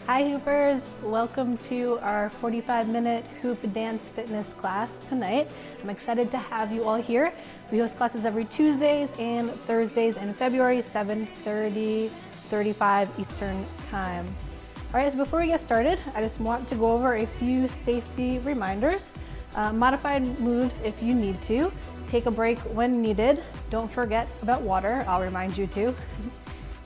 Hi Hoopers, welcome to our 45-minute hoop dance fitness class tonight. I'm excited to have you all here. We host classes every Tuesdays and Thursdays in February, 7:30, 35 Eastern Time. All right, so before we get started, I just want to go over a few safety reminders. Modified moves if you need to. Take a break when needed. Don't forget about water, I'll remind you too.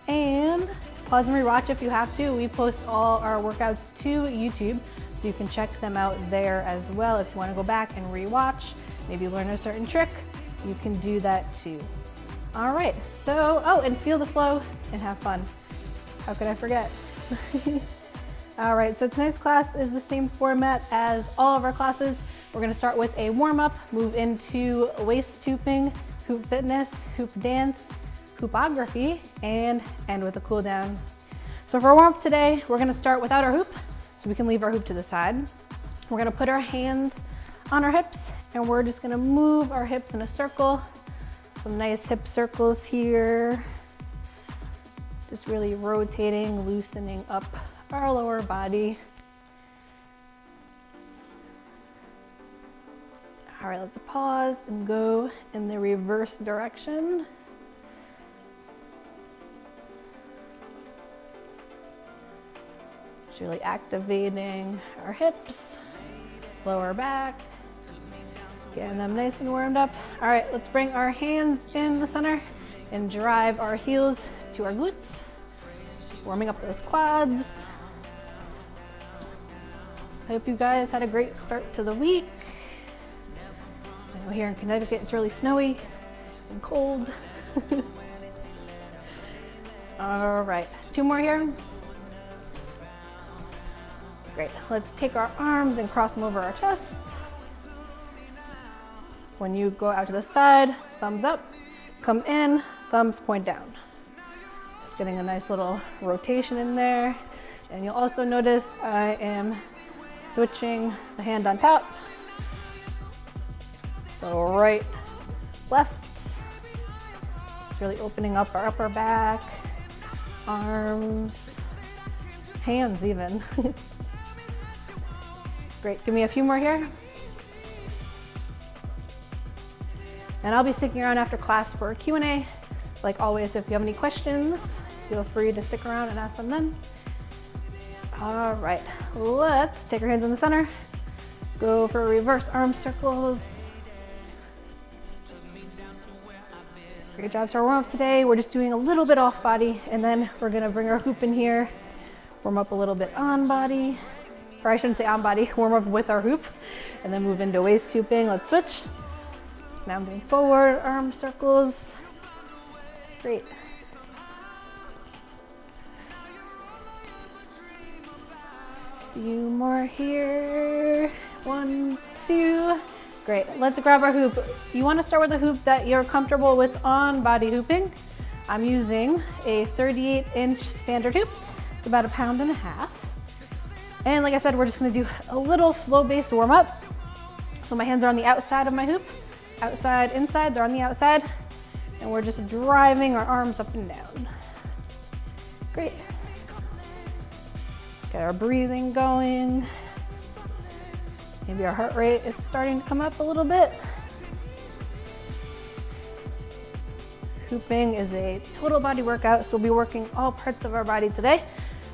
And pause and rewatch if you have to. We post all our workouts to YouTube, so you can check them out there as well. If you want to go back and rewatch, maybe learn a certain trick, you can do that too. All right, so, and feel the flow and have fun. How could I forget? All right, so tonight's class is the same format as all of our classes. We're gonna start with a warm-up, move into waist hooping, hoop fitness, hoop dance, Hoopography, and end with a cool down. So for our warm-up today, we're gonna start without our hoop, so we can leave our hoop to the side. We're gonna put our hands on our hips, and we're just gonna move our hips in a circle. Some nice hip circles here. Just really rotating, loosening up our lower body. All right, let's pause and go in the reverse direction. Really activating our hips, lower back, getting them nice and warmed up. All right, let's bring our hands in the center and drive our heels to our glutes, warming up those quads. I hope you guys had a great start to the week. I know here in Connecticut it's really snowy and cold. All right, 2 more here. Great, let's take our arms and cross them over our chests. When you go out to the side, thumbs up, come in, thumbs point down. Just getting a nice little rotation in there. And you'll also notice I am switching the hand on top. So right, left. Just really opening up our upper back, arms, hands even. Great, give me a few more here. And I'll be sticking around after class for a Q&A. Like always, if you have any questions, feel free to stick around and ask them then. All right, let's take our hands in the center. Go for reverse arm circles. Great job. So our warm up today, we're just doing a little bit off body, and then we're gonna bring our hoop in here, warm up a little bit on body. Or I shouldn't say on body, warm up with our hoop, and then move into waist hooping. Let's switch. So now moving forward, arm circles. Great. Few more here. 1, 2. Great, let's grab our hoop. You wanna start with a hoop that you're comfortable with on body hooping. I'm using a 38-inch standard hoop. It's about 1.5 pounds. And like I said, we're just gonna do a little flow-based warm-up. So my hands are on the outside of my hoop. Outside, inside, they're on the outside. And we're just driving our arms up and down. Great. Get our breathing going. Maybe our heart rate is starting to come up a little bit. Hooping is a total body workout, so we'll be working all parts of our body today.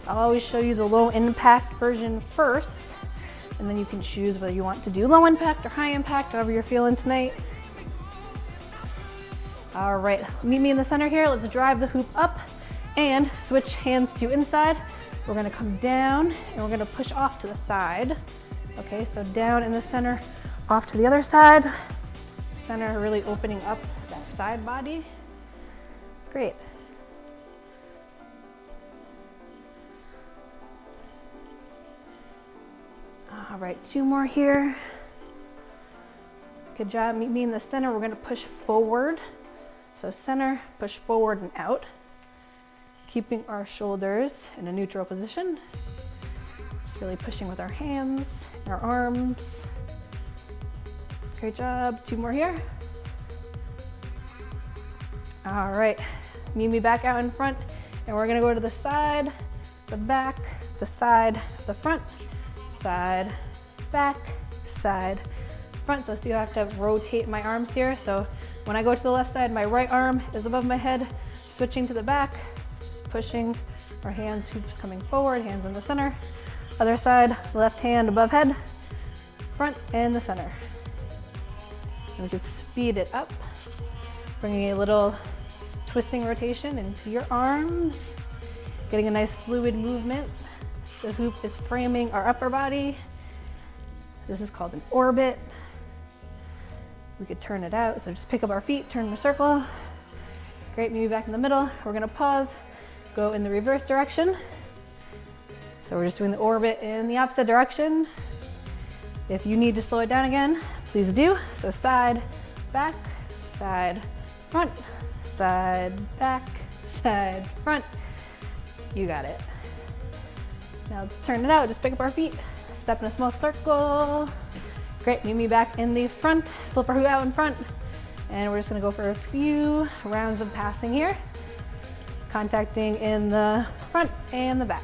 I'll always show you the low impact version first, and then you can choose whether you want to do low impact or high impact, however you're feeling tonight. All right, meet me in the center here. Let's drive the hoop up and switch hands to inside. We're gonna come down and we're gonna push off to the side. Okay, so down in the center, off to the other side. Center really opening up that side body. Great. All right, 2 more here. Good job, meet me in the center. We're gonna push forward. So center, push forward and out. Keeping our shoulders in a neutral position. Just really pushing with our hands, our arms. Great job, 2 more here. All right, meet me back out in front, and we're gonna go to the side, the back, to side, the front, side, back, side, front. So I still have to rotate my arms here. So when I go to the left side, my right arm is above my head, switching to the back, just pushing our hands, hoops coming forward, hands in the center. Other side, left hand above head, front and the center. And we can speed it up, bringing a little twisting rotation into your arms, getting a nice fluid movement. The hoop is framing our upper body. This is called an orbit. We could turn it out, so just pick up our feet, turn in a circle. Great, maybe back in the middle. We're gonna pause, go in the reverse direction. So we're just doing the orbit in the opposite direction. If you need to slow it down again, please do. So side, back, side, front, side, back, side, front. You got it. Now let's turn it out, just pick up our feet, step in a small circle. Great, meet me back in the front, flip our hoop out in front, and we're just gonna go for a few rounds of passing here, contacting in the front and the back.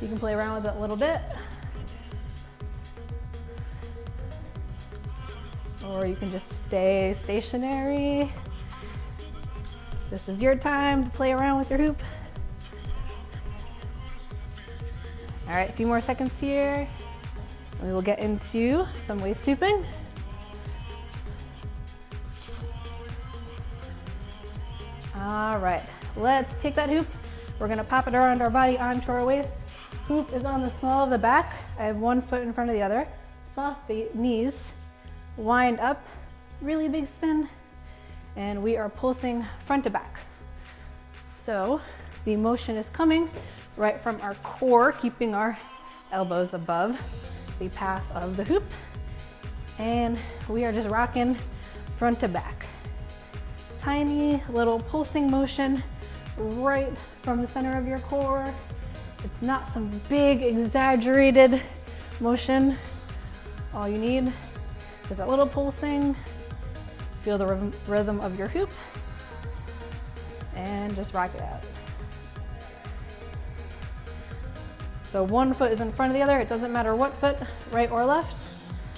You can play around with it a little bit, or you can just stay stationary. This is your time to play around with your hoop. All right, a few more seconds here. And we will get into some waist sweeping. All right, let's take that hoop. We're gonna pop it around our body onto our waist. Hoop is on the small of the back. I have one foot in front of the other. Soft knees, wind up, really big spin. And we are pulsing front to back. So the motion is coming right from our core, keeping our elbows above the path of the hoop. And we are just rocking front to back. Tiny little pulsing motion right from the center of your core. It's not some big exaggerated motion. All you need is that little pulsing. Feel the rhythm of your hoop and just rock it out. So one foot is in front of the other. It doesn't matter what foot, right or left,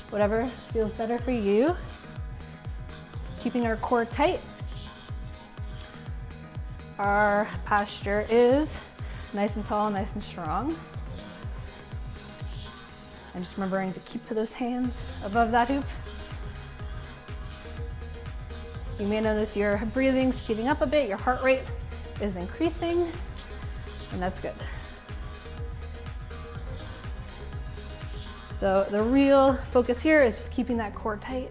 whatever feels better for you. Keeping our core tight. Our posture is nice and tall, nice and strong. And just remembering to keep those hands above that hoop. You may notice your breathing speeding up a bit, your heart rate is increasing, and that's good. So the real focus here is just keeping that core tight.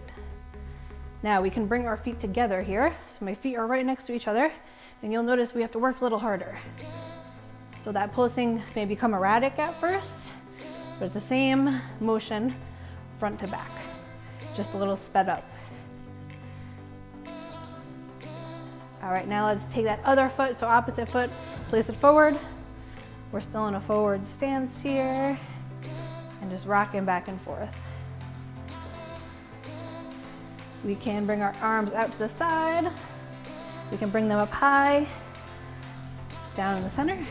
Now we can bring our feet together here. So my feet are right next to each other, and you'll notice we have to work a little harder. So that pulsing may become erratic at first, but it's the same motion front to back, just a little sped up. All right, now let's take that other foot, so opposite foot, place it forward. We're still in a forward stance here, and just rocking back and forth. We can bring our arms out to the side. We can bring them up high, down in the center.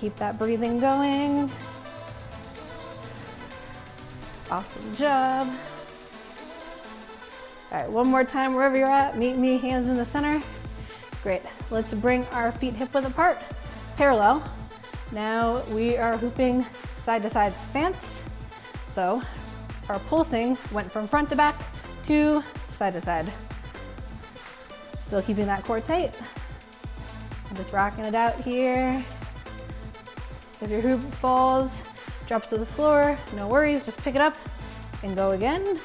Keep that breathing going. Awesome job. All right, one more time wherever you're at. Meet me, hands in the center. Great. Let's bring our feet hip width apart, parallel. Now we are hooping side to side stance. So our pulsing went from front to back to side to side. Still keeping that core tight. I'm just rocking it out here. If your hoop falls, drops to the floor, no worries, just pick it up and go again.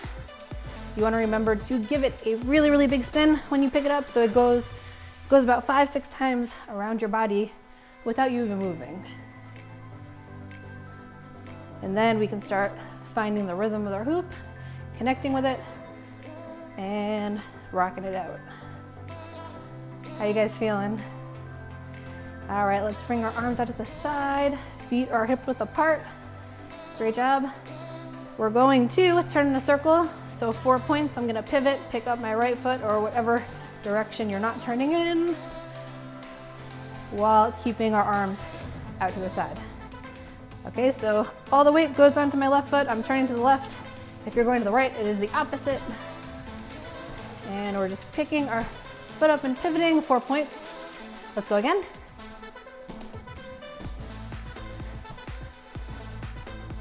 You want to remember to give it a really, really big spin when you pick it up, so it goes about 5-6 times around your body without you even moving. And then we can start finding the rhythm of our hoop, connecting with it, and rocking it out. How you guys feeling? All right, let's bring our arms out to the side. Feet are hip width apart. Great job. We're going to turn in a circle. So 4 points, I'm gonna pivot, pick up my right foot or whatever direction you're not turning in, while keeping our arms out to the side. Okay, so all the weight goes onto my left foot, I'm turning to the left. If you're going to the right, it is the opposite. And we're just picking our foot up and pivoting, 4 points. Let's go again.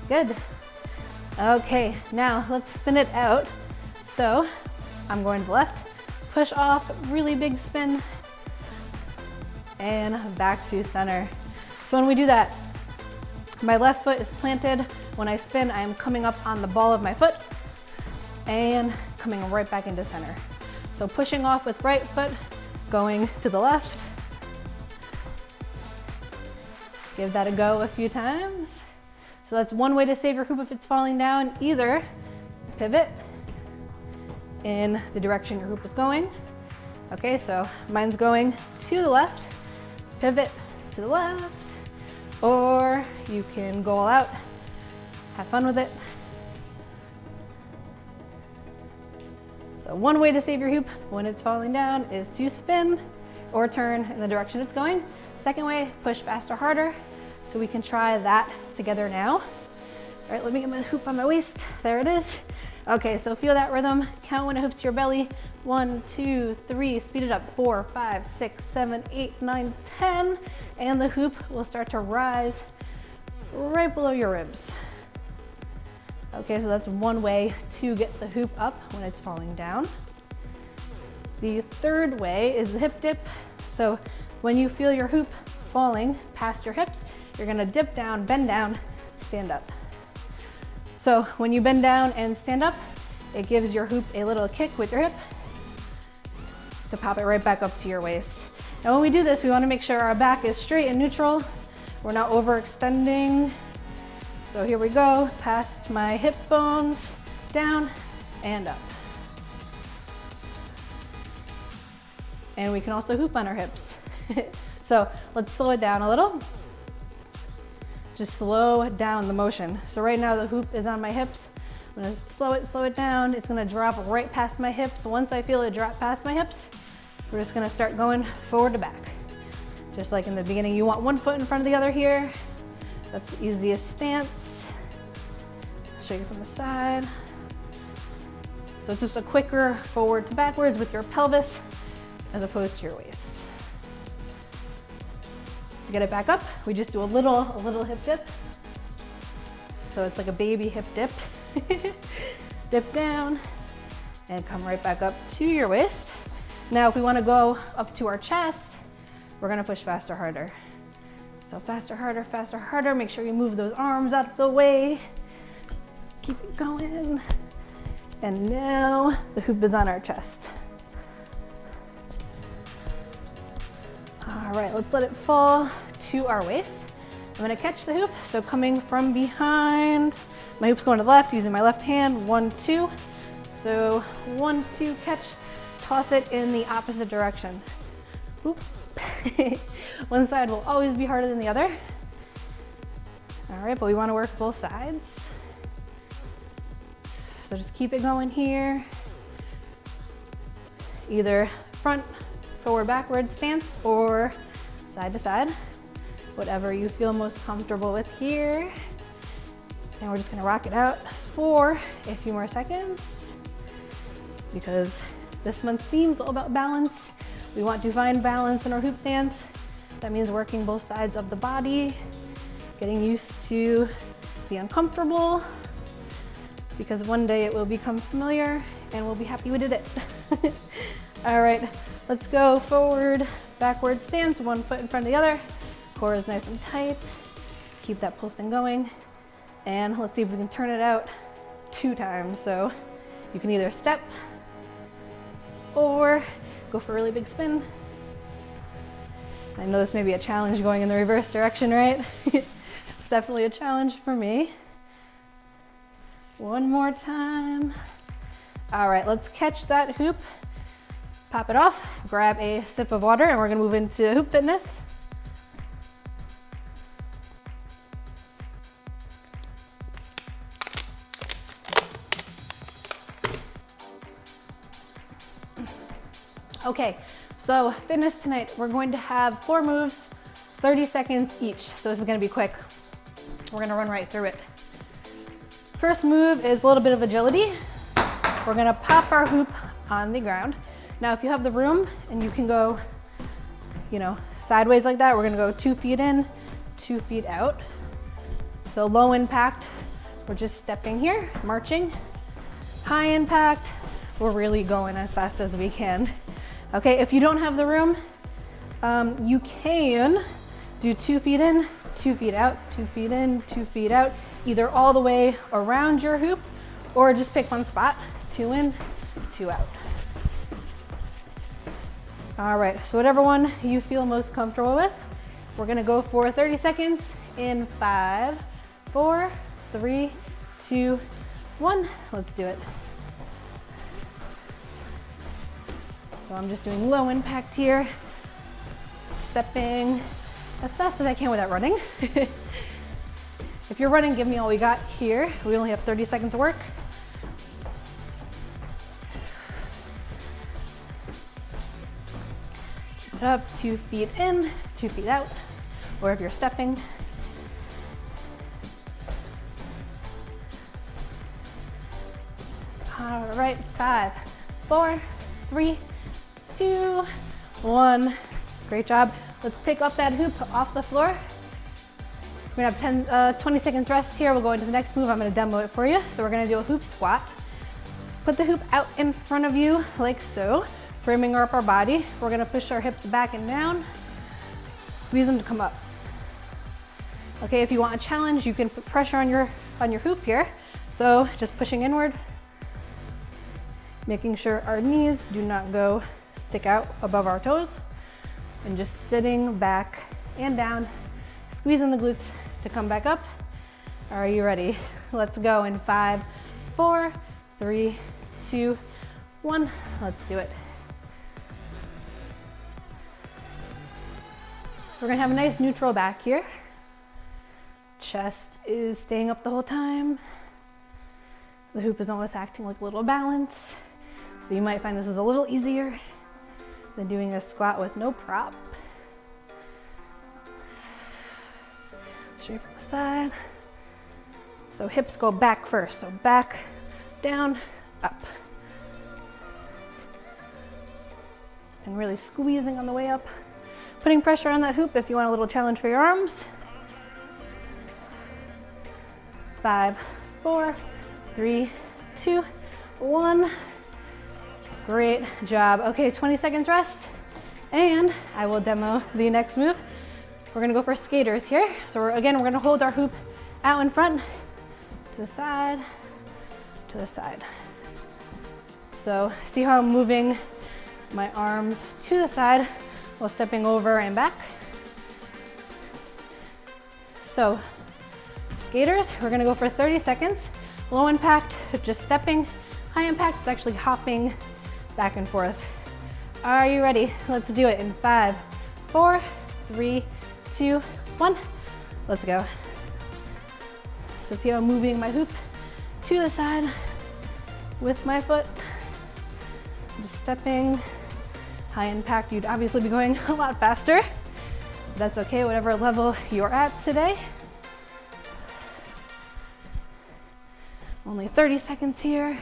Good. Okay, now let's spin it out. So I'm going to the left, push off, really big spin, and back to center. So when we do that, my left foot is planted. When I spin, I am coming up on the ball of my foot and coming right back into center. So pushing off with right foot, going to the left. Give that a go a few times. So that's one way to save your hoop if it's falling down. Either pivot in the direction your hoop is going. Okay, so mine's going to the left, pivot to the left, or you can go all out, have fun with it. So one way to save your hoop when it's falling down is to spin or turn in the direction it's going. Second way, push faster, harder. So we can try that together now. All right, let me get my hoop on my waist. There it is. Okay, so feel that rhythm. Count when it hoops your belly. 1, 2, 3, speed it up. 4, 5, 6, 7, 8, 9, 10. And the hoop will start to rise right below your ribs. Okay, so that's one way to get the hoop up when it's falling down. The third way is the hip dip. So when you feel your hoop falling past your hips, you're gonna dip down, bend down, stand up. So when you bend down and stand up, it gives your hoop a little kick with your hip to pop it right back up to your waist. Now when we do this, we wanna make sure our back is straight and neutral. We're not overextending. So here we go, past my hip bones, down and up. And we can also hoop on our hips. So let's slow it down a little. Just slow down the motion. So right now the hoop is on my hips. I'm gonna slow it down. It's gonna drop right past my hips. Once I feel it drop past my hips, we're just gonna start going forward to back. Just like in the beginning, you want one foot in front of the other here. That's the easiest stance. Shake it from the side. So it's just a quicker forward to backwards with your pelvis as opposed to your waist. To get it back up, we just do a little hip dip. So it's like a baby hip dip. Dip down and come right back up to your waist. Now if we want to go up to our chest, we're going to push faster, harder. So faster, harder, faster, harder. Make sure you move those arms out of the way. Keep it going. And now the hoop is on our chest. All right, let's let it fall to our waist. I'm gonna catch the hoop, so coming from behind, my hoop's going to the left, using my left hand, 1, 2. So 1, 2, catch, toss it in the opposite direction. Oop. One side will always be harder than the other. All right, but we wanna work both sides. So just keep it going here. Either front, forward, backward stance or side to side, whatever you feel most comfortable with here. And we're just gonna rock it out for a few more seconds because this month's theme is all about balance. We want to find balance in our hoop dance. That means working both sides of the body, getting used to the uncomfortable, because one day it will become familiar and we'll be happy we did it. All right, let's go forward, backward stance, one foot in front of the other. Core is nice and tight. Keep that pulsing going. And let's see if we can turn it out 2 times. So you can either step or go for a really big spin. I know this may be a challenge going in the reverse direction, right? It's definitely a challenge for me. One more time. All right, let's catch that hoop, pop it off, grab a sip of water, and we're gonna move into hoop fitness. Okay, so fitness tonight, we're going to have 4 moves, 30 seconds each. So this is gonna be quick. We're gonna run right through it. First move is a little bit of agility. We're gonna pop our hoop on the ground. Now, if you have the room and you can go, sideways like that, we're gonna go 2 feet in, 2 feet out. So low impact, we're just stepping here, marching. High impact, we're really going as fast as we can. Okay, if you don't have the room, you can do 2 feet in, 2 feet out, 2 feet in, 2 feet out, either all the way around your hoop or just pick one spot, 2 in, 2 out. All right, so whatever one you feel most comfortable with, we're gonna go for 30 seconds in 5, 4, 3, 2, 1. Let's do it. So I'm just doing low impact here, stepping as fast as I can without running. If you're running, give me all we got here. We only have 30 seconds to work. Keep it up, 2 feet in, 2 feet out, or if you're stepping. All right, 5, 4, 3, 2, 1. Great job. Let's pick up that hoop off the floor. We're gonna have 20 seconds rest here. We'll go into the next move. I'm gonna demo it for you. So we're gonna do a hoop squat. Put the hoop out in front of you like so, framing up our body. We're gonna push our hips back and down, squeeze them to come up. Okay, if you want a challenge, you can put pressure on your hoop here. So just pushing inward, making sure our knees do not stick out above our toes, and just sitting back and down, squeezing the glutes to come back up. Are you ready? Let's go in 5, 4, 3, 2, 1. Let's do it. We're gonna have a nice neutral back here. Chest is staying up the whole time. The hoop is almost acting like a little balance. So you might find this is a little easier than doing a squat with no prop. Straight from the side. So hips go back first. So back, down, up. And really squeezing on the way up. Putting pressure on that hoop if you want a little challenge for your arms. 5, 4, 3, 2, 1. Great job. Okay, 20 seconds rest, and I will demo the next move. We're gonna go for skaters here. So we're gonna hold our hoop out in front, to the side, to the side. So see how I'm moving my arms to the side while stepping over and back. So skaters, we're gonna go for 30 seconds. Low impact, just stepping. High impact, it's actually hopping back and forth. Are you ready? Let's do it in 5, 4, 3, 2, 1. Let's go. So see how I'm moving my hoop to the side with my foot. Just stepping. High impact, you'd obviously be going a lot faster. That's okay, whatever level you're at today. Only 30 seconds here.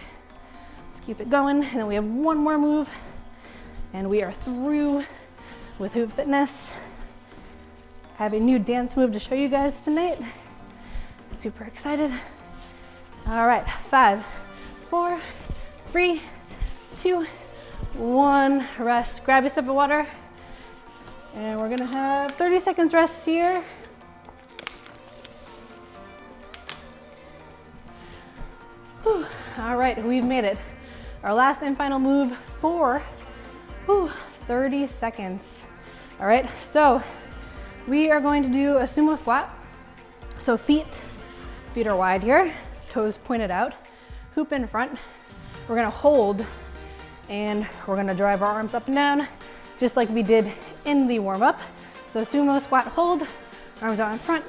Let's keep it going. And then we have one more move and we are through with Hoop Fitness. I have a new dance move to show you guys tonight. Super excited. All right, 5, 4, 3, 2, 1. Rest. Grab a sip of water. And we're gonna have 30 seconds rest here. Whew. All right, we've made it. Our last and final move for 30 seconds. All right, so we are going to do a sumo squat. So feet are wide here, toes pointed out, hoop in front. We're gonna hold and we're gonna drive our arms up and down just like we did in the warm up. So sumo squat, hold, arms out in front,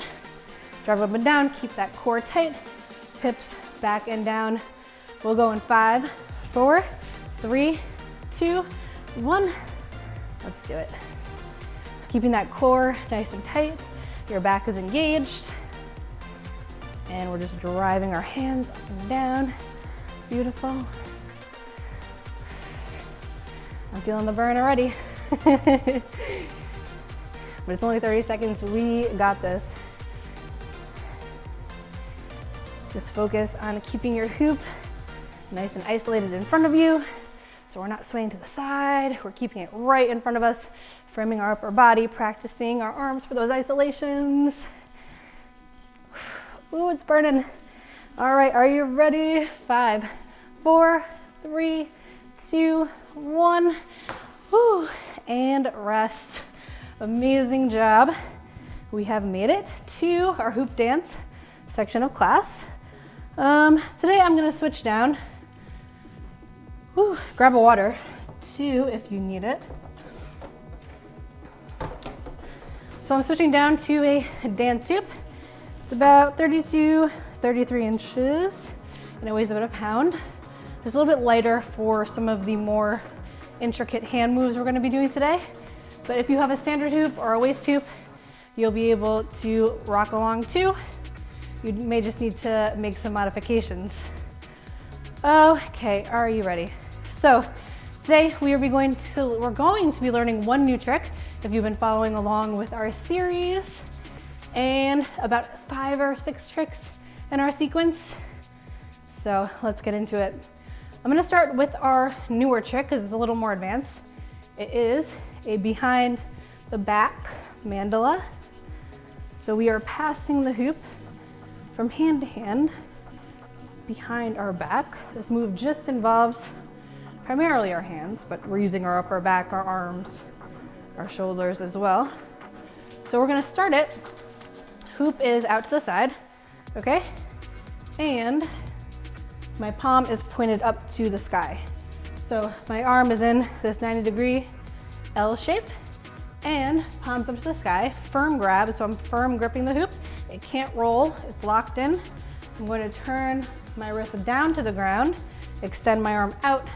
drive up and down, keep that core tight, hips back and down. We'll go in 5, 4, 3, 2, 1. Let's do it. So keeping that core nice and tight, your back is engaged, and we're just driving our hands up and down. Beautiful. I'm feeling the burn already. But it's only 30 seconds, we got this. Just focus on keeping your hoop nice and isolated in front of you. So we're not swaying to the side, we're keeping it right in front of us, framing our upper body, practicing our arms for those isolations. Ooh, it's burning. All right, are you ready? 5, 4, 3, 2, 1. Woo, and rest. Amazing job. We have made it to our hoop dance section of class. Today I'm gonna switch down. Woo, grab a water too if you need it. So I'm switching down to a dance hoop. It's about 32, 33 inches, and it weighs about a pound. It's a little bit lighter for some of the more intricate hand moves we're gonna be doing today. But if you have a standard hoop or a waist hoop, you'll be able to rock along too. You may just need to make some modifications. Okay, are you ready? So today we're going to be learning one new trick if you've been following along with our series, and about 5 or 6 tricks in our sequence. So let's get into it. I'm gonna start with our newer trick because it's a little more advanced. It is a behind the back mandala. So we are passing the hoop from hand to hand behind our back. This move just involves primarily our hands, but we're using our upper back, our arms, our shoulders as well. So we're gonna start it. Hoop is out to the side, okay? And my palm is pointed up to the sky. So my arm is in this 90-degree L shape, and palms up to the sky, firm grab, so I'm firm gripping the hoop. It can't roll, it's locked in. I'm going to turn my wrist down to the ground, extend my arm out,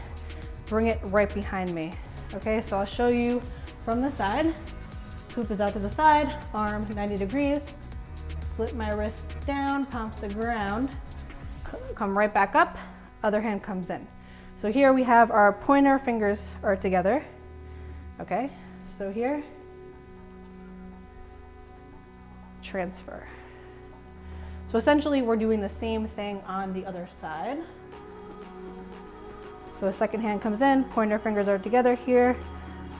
bring it right behind me. Okay, so I'll show you from the side. Hoop is out to the side, arm 90 degrees, flip my wrist down, palm to the ground, come right back up, other hand comes in. So here we have our pointer fingers are together. Okay, so here, transfer. So essentially we're doing the same thing on the other side. So a second hand comes in, pointer fingers are together here,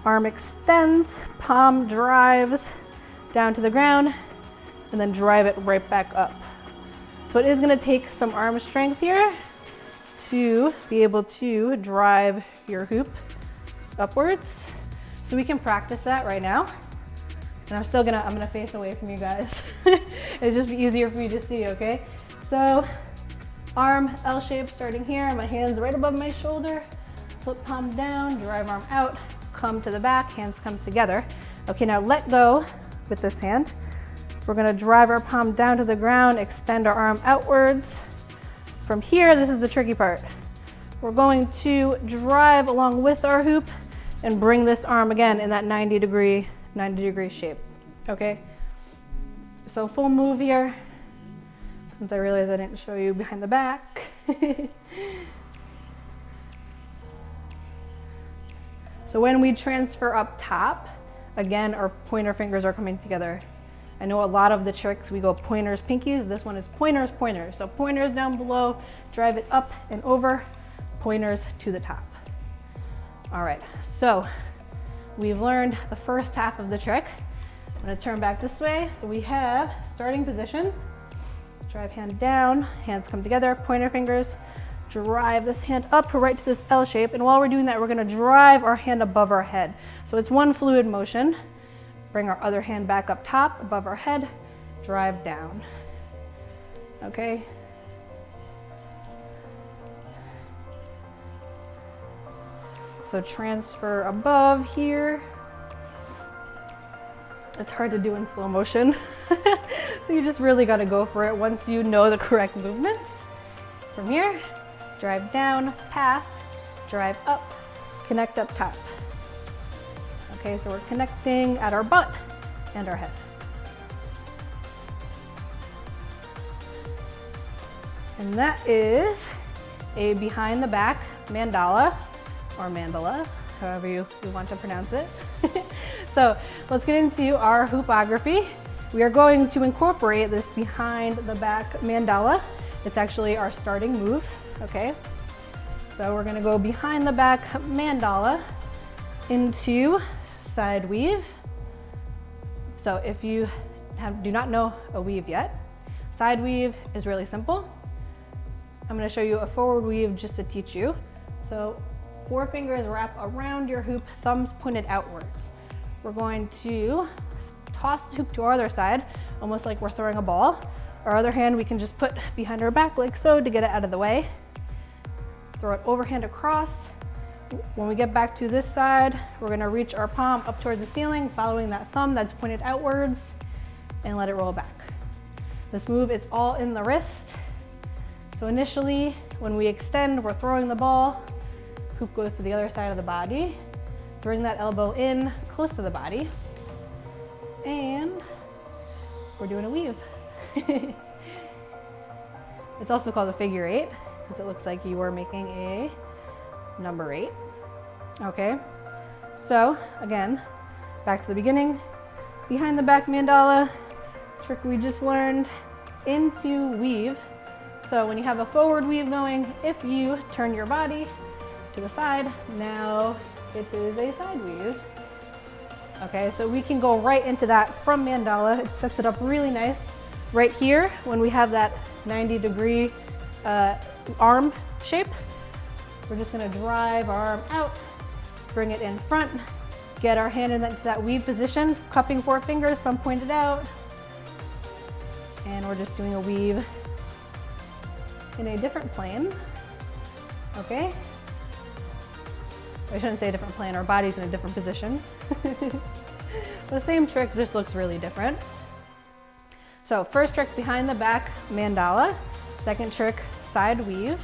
arm extends, palm drives down to the ground, and then drive it right back up. So it is gonna take some arm strength here to be able to drive your hoop upwards. So we can practice that right now. And I'm gonna face away from you guys. It'll just be easier for you to see, okay? So arm L shape starting here, my hands right above my shoulder, flip palm down, drive arm out, come to the back, hands come together. Okay, now let go with this hand. We're gonna drive our palm down to the ground, extend our arm outwards. From here, this is the tricky part. We're going to drive along with our hoop and bring this arm again in that 90 degree shape, okay? So full move here, since I realized I didn't show you behind the back. So when we transfer up top, again, our pointer fingers are coming together. I know a lot of the tricks, we go pointers, pinkies. This one is pointers, pointers. So pointers down below, drive it up and over, pointers to the top. All right, so we've learned the first half of the trick. I'm gonna turn back this way. So we have starting position, drive hand down, hands come together, pointer fingers, drive this hand up right to this L shape. And while we're doing that, we're gonna drive our hand above our head. So it's one fluid motion. Bring our other hand back up top, above our head, drive down, okay? So transfer above here. It's hard to do in slow motion. So you just really gotta go for it once you know the correct movements. From here, drive down, pass, drive up, connect up top. Okay, so we're connecting at our butt and our head. And that is a behind the back mandala, or mandala, however you want to pronounce it. So let's get into our hoopography. We are going to incorporate this behind the back mandala. It's actually our starting move, okay? So we're gonna go behind the back mandala into side weave. So if you do not know a weave yet, side weave is really simple. I'm gonna show you a forward weave just to teach you. So 4 fingers wrap around your hoop, thumbs pointed outwards. We're going to toss the hoop to our other side, almost like we're throwing a ball. Our other hand we can just put behind our back like so to get it out of the way. Throw it overhand across. When we get back to this side, we're gonna reach our palm up towards the ceiling, following that thumb that's pointed outwards, and let it roll back. This move, it's all in the wrist. So initially, when we extend, we're throwing the ball, hoop goes to the other side of the body, bring that elbow in close to the body, and we're doing a weave. It's also called a figure 8, because it looks like you are making a number 8. Okay, so again, back to the beginning, behind the back mandala, trick we just learned, into weave. So when you have a forward weave going, if you turn your body to the side, now it is a side weave. Okay, so we can go right into that from mandala. It sets it up really nice. Right here, when we have that 90-degree arm shape, we're just gonna drive our arm out, bring it in front, get our hand into that weave position, cupping 4 fingers, thumb pointed out, and we're just doing a weave in a different plane, okay? I shouldn't say a different plane, our body's in a different position. The same trick just looks really different. So first trick, behind the back mandala. Second trick, side weave.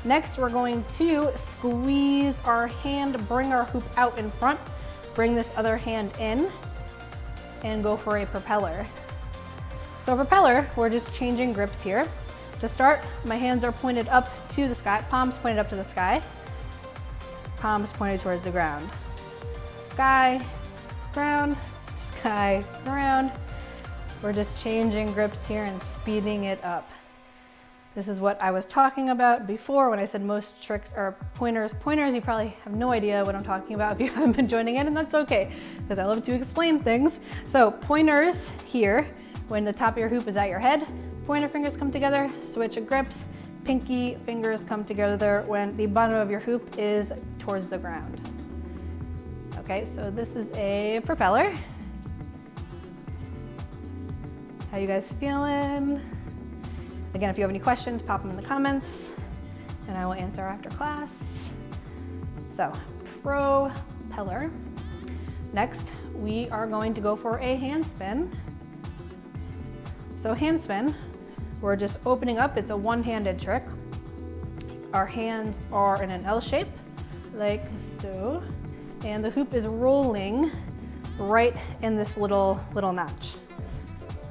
Next, we're going to squeeze our hand, bring our hoop out in front, bring this other hand in, and go for a propeller. So propeller, we're just changing grips here. To start, my hands are pointed up to the sky, palms pointed up to the sky, palms pointed towards the ground. Sky, ground, sky, ground. We're just changing grips here and speeding it up. This is what I was talking about before when I said most tricks are pointers. Pointers, you probably have no idea what I'm talking about if you haven't been joining in, and that's okay, because I love to explain things. So pointers here, when the top of your hoop is at your head, pointer fingers come together, switch grips, pinky fingers come together when the bottom of your hoop is towards the ground. Okay, so this is a propeller. How you guys feeling? Again, if you have any questions, pop them in the comments and I will answer after class. So, propeller. Next, we are going to go for a hand spin. So hand spin, we're just opening up. It's a one-handed trick. Our hands are in an L shape, like so, and the hoop is rolling right in this little notch.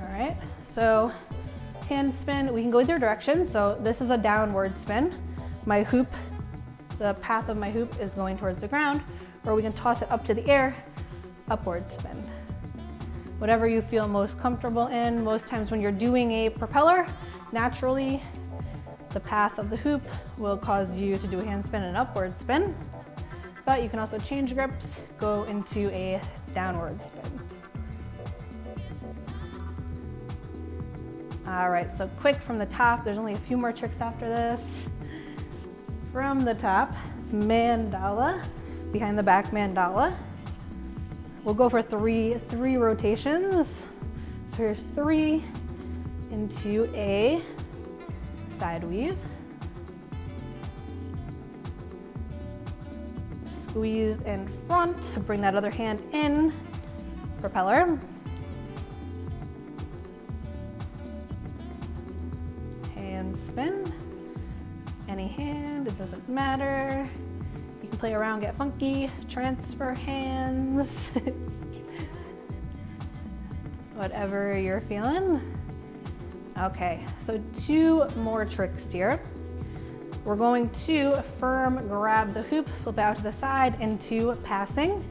All right, so hand spin, we can go either direction. So this is a downward spin. My hoop, the path of my hoop is going towards the ground, or we can toss it up to the air, upward spin. Whatever you feel most comfortable in. Most times when you're doing a propeller, naturally, the path of the hoop will cause you to do a hand spin and an upward spin, but you can also change grips, go into a downward spin. All right, so quick from the top, there's only a few more tricks after this. From the top, mandala, behind the back mandala. We'll go for three rotations. So here's 3 into a side weave. Squeeze in front, bring that other hand in, propeller. Hand spin, any hand, it doesn't matter. You You can play around, get funky, transfer hands, whatever you're feeling. Okay, so 2 more tricks here. We're going to firm grab the hoop, flip out to the side into passing.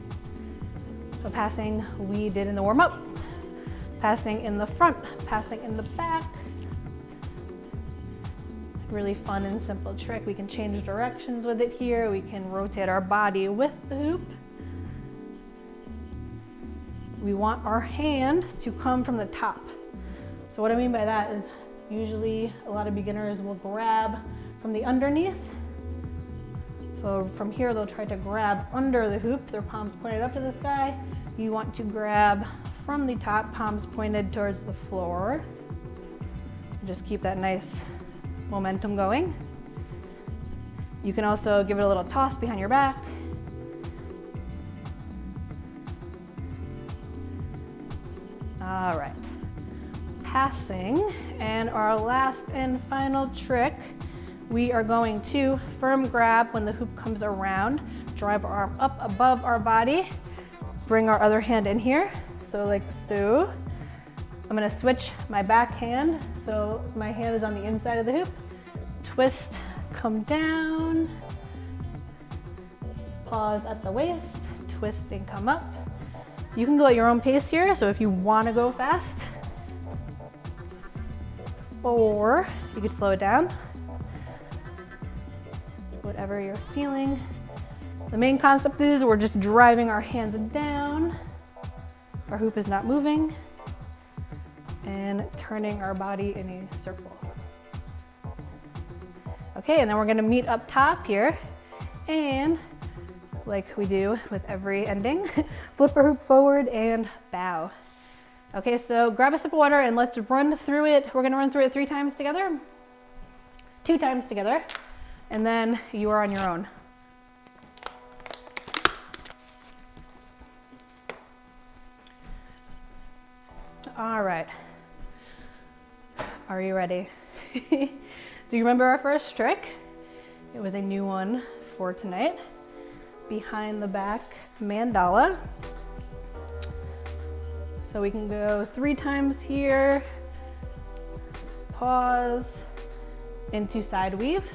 So passing we did in the warm-up, passing in the front, passing in the back. Really fun and simple trick. We can change directions with it here. We can rotate our body with the hoop. We want our hand to come from the top. So what I mean by that is usually a lot of beginners will grab from the underneath. So from here, they'll try to grab under the hoop, their palms pointed up to the sky. You want to grab from the top, palms pointed towards the floor. Just keep that nice momentum going. You can also give it a little toss behind your back. All right, passing. And our last and final trick, we are going to firm grab when the hoop comes around, drive our arm up above our body, bring our other hand in here, so like so. I'm gonna switch my back hand, so my hand is on the inside of the hoop. Twist, come down, pause at the waist, twist and come up. You can go at your own pace here, so if you wanna go fast, or you could slow it down, whatever you're feeling. The main concept is we're just driving our hands down. Our hoop is not moving. And turning our body in a circle. Okay, and then we're gonna meet up top here. And like we do with every ending, flip our hoop forward and bow. Okay, so grab a sip of water and let's run through it. We're gonna run through it 3 times together, 2 times together, and then you are on your own. All right. Are you ready? Do you remember our first trick? It was a new one for tonight. Behind the back mandala. So we can go 3 times here. Pause into side weave.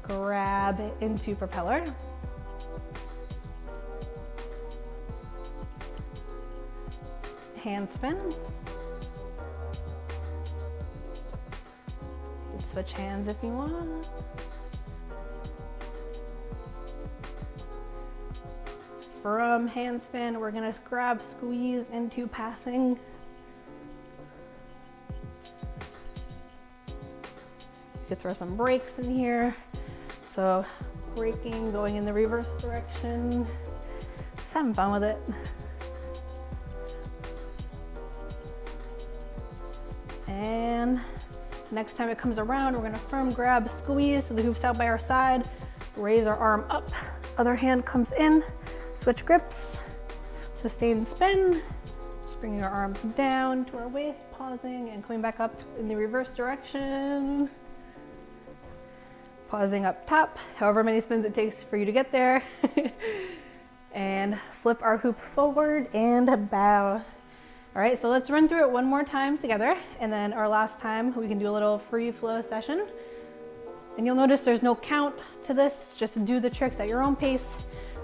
Grab into propeller. Hand spin. You can switch hands if you want. From hand spin, we're gonna grab, squeeze into passing. You could throw some breaks in here. So breaking, going in the reverse direction. Just having fun with it. And next time it comes around, we're gonna firm grab, squeeze, so the hoop's out by our side, raise our arm up, other hand comes in, switch grips, sustained spin, just bringing our arms down to our waist, pausing and coming back up in the reverse direction. Pausing up top, however many spins it takes for you to get there. And flip our hoop forward and bow. All right, so let's run through it one more time together, and then our last time we can do a little free flow session. And you'll notice there's no count to this, it's just do the tricks at your own pace,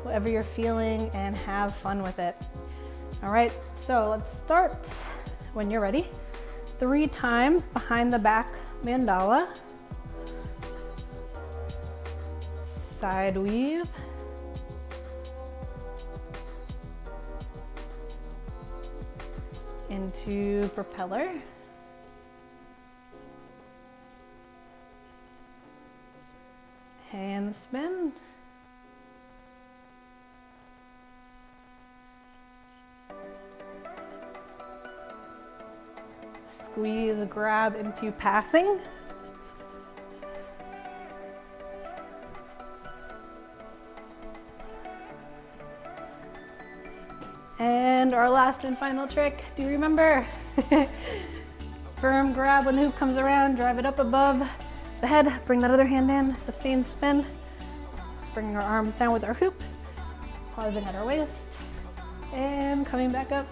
whatever you're feeling, and have fun with it. All right, so let's start when you're ready. 3 times behind the back mandala. Side weave. Into propeller. Hand spin. Squeeze, grab into passing. And our last and final trick, do you remember? Firm grab when the hoop comes around, drive it up above, the head, bring that other hand in, sustained spin. Just bringing our arms down with our hoop, pausing at our waist, and coming back up.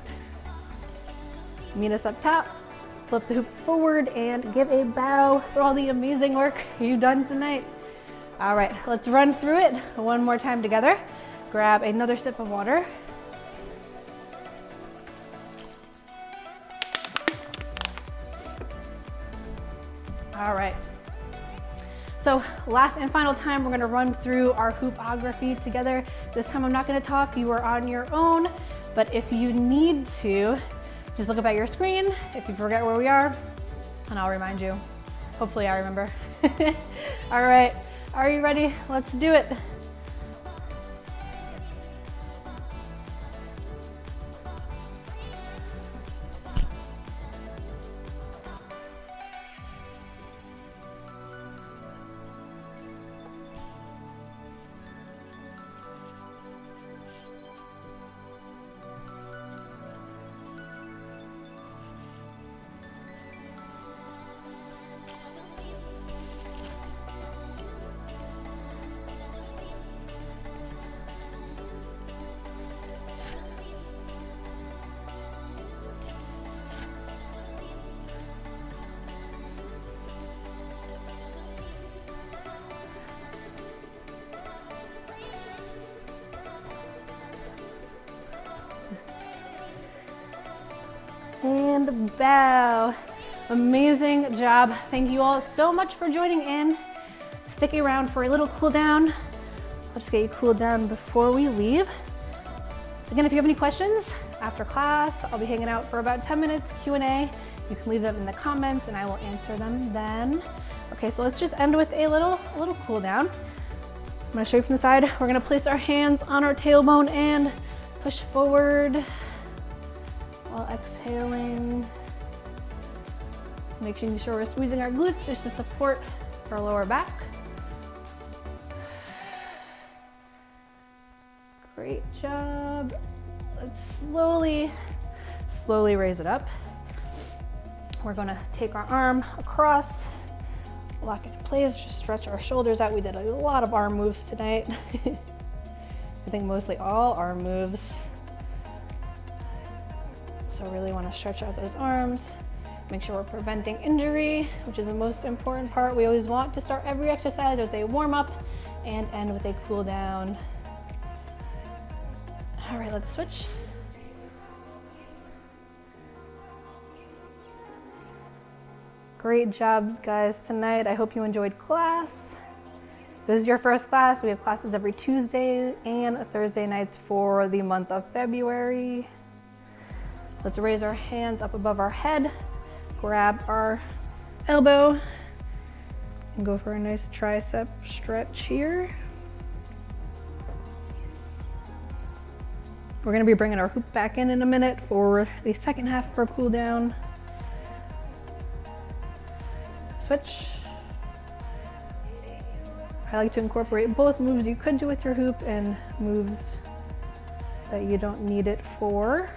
Meet us up top, flip the hoop forward, and give a bow for all the amazing work you've done tonight. All right, let's run through it one more time together. Grab another sip of water. All right. So last and final time, we're gonna run through our hoopography together. This time I'm not gonna talk, you are on your own, but if you need to, just look up at your screen if you forget where we are, and I'll remind you. Hopefully I remember. All right, are you ready? Let's do it. And bow. Amazing job. Thank you all so much for joining in. Stick around for a little cool down. Let's get you cooled down before we leave. Again, if you have any questions after class, I'll be hanging out for about 10 minutes Q&A. You can leave them in the comments and I will answer them then. Okay, so let's just end with a little cool down. I'm gonna show you from the side. We're gonna place our hands on our tailbone and push forward while exhaling. Making sure we're squeezing our glutes just to support our lower back. Great job. Let's slowly raise it up. We're gonna take our arm across, lock it in place, just stretch our shoulders out. We did a lot of arm moves tonight. I think mostly all arm moves. So really want to stretch out those arms. Make sure we're preventing injury, which is the most important part. We always want to start every exercise with a warm up and end with a cool down. All right, let's switch. Great job, guys, tonight. I hope you enjoyed class. If this is your first class, we have classes every Tuesday and Thursday nights for the month of February. Let's raise our hands up above our head, grab our elbow, and go for a nice tricep stretch here. We're gonna be bringing our hoop back in a minute for the second half of our cool down. Switch. I like to incorporate both moves you could do with your hoop and moves that you don't need it for.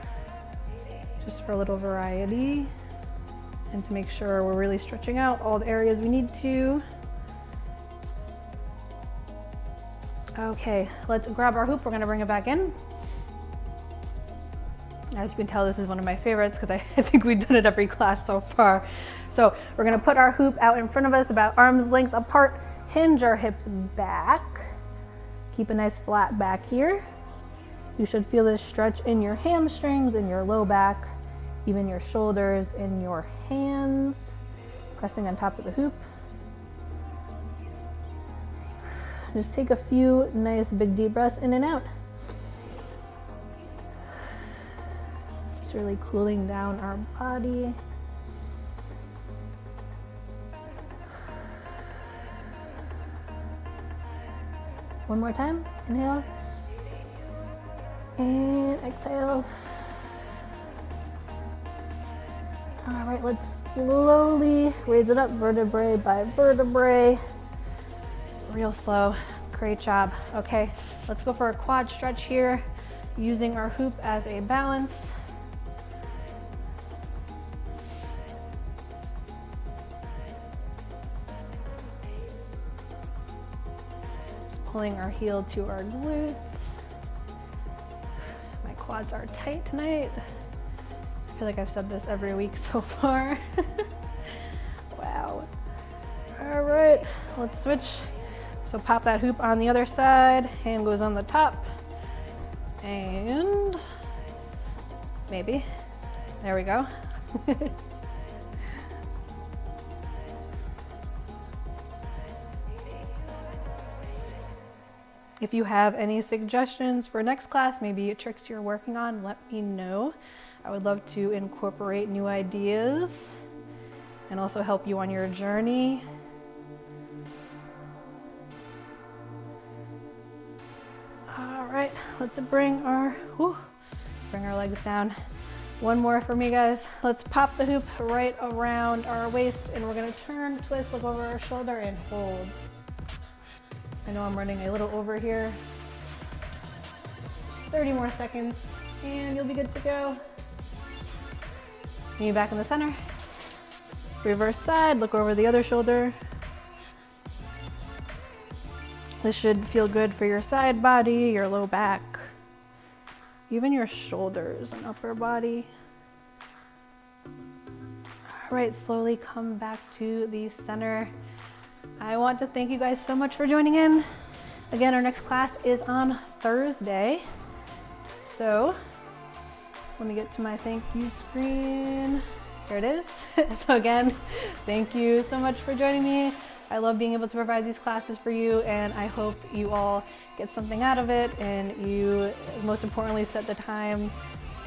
Just for a little variety and to make sure we're really stretching out all the areas we need to. Okay, let's grab our hoop. We're gonna bring it back in. As you can tell, this is one of my favorites because I think we've done it every class so far. So we're gonna put our hoop out in front of us about arm's length apart, hinge our hips back. Keep a nice flat back here. You should feel this stretch in your hamstrings, in your low back, even your shoulders, in your hands, pressing on top of the hoop. Just take a few nice big deep breaths in and out. Just really cooling down our body. One more time, inhale. And exhale. All right, let's slowly raise it up vertebrae by vertebrae. Real slow, great job. Okay, let's go for a quad stretch here, using our hoop as a balance. pulling our heel to our glutes. My quads are tight tonight. I feel like I've said this every week so far. Wow. All right, let's switch. So pop that hoop on the other side, hand goes on the top, and maybe. There we go. If you have any suggestions for next class, maybe tricks you're working on, let me know. I would love to incorporate new ideas and also help you on your journey. All right, let's bring our legs down. One more for me, guys. Let's pop the hoop right around our waist, and we're gonna turn, twist, look over our shoulder, and hold. I know I'm running a little over here. 30 more seconds, and you'll be good to go. Knee back in the center. Reverse side, look over the other shoulder. This should feel good for your side body, your low back, even your shoulders and upper body. All right, slowly come back to the center. I want to thank you guys so much for joining in. Again, our next class is on Thursday. So let me get to my thank you screen. Here it is. So again, thank you so much for joining me. I love being able to provide these classes for you, and I hope you all get something out of it, and you, most importantly, set the time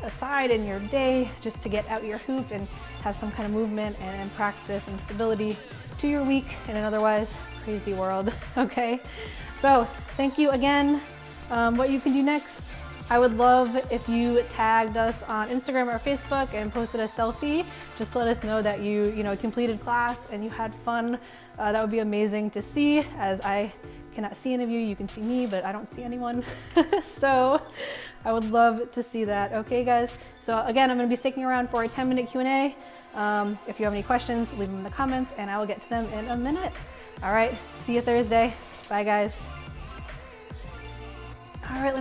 aside in your day just to get out your hoop and have some kind of movement and practice and stability to your week in an otherwise crazy world. Okay, so thank you again. What you can do next, I would love if you tagged us on Instagram or Facebook and posted a selfie just to let us know that you completed class and you had fun. That would be amazing to see, as I cannot see any of you. You can see me, but I don't see anyone. So I would love to see that. Okay, guys. So again, I'm going to be sticking around for a 10-minute Q&A. If you have any questions, leave them in the comments and I will get to them in a minute. All right, see you Thursday. Bye, guys. All right.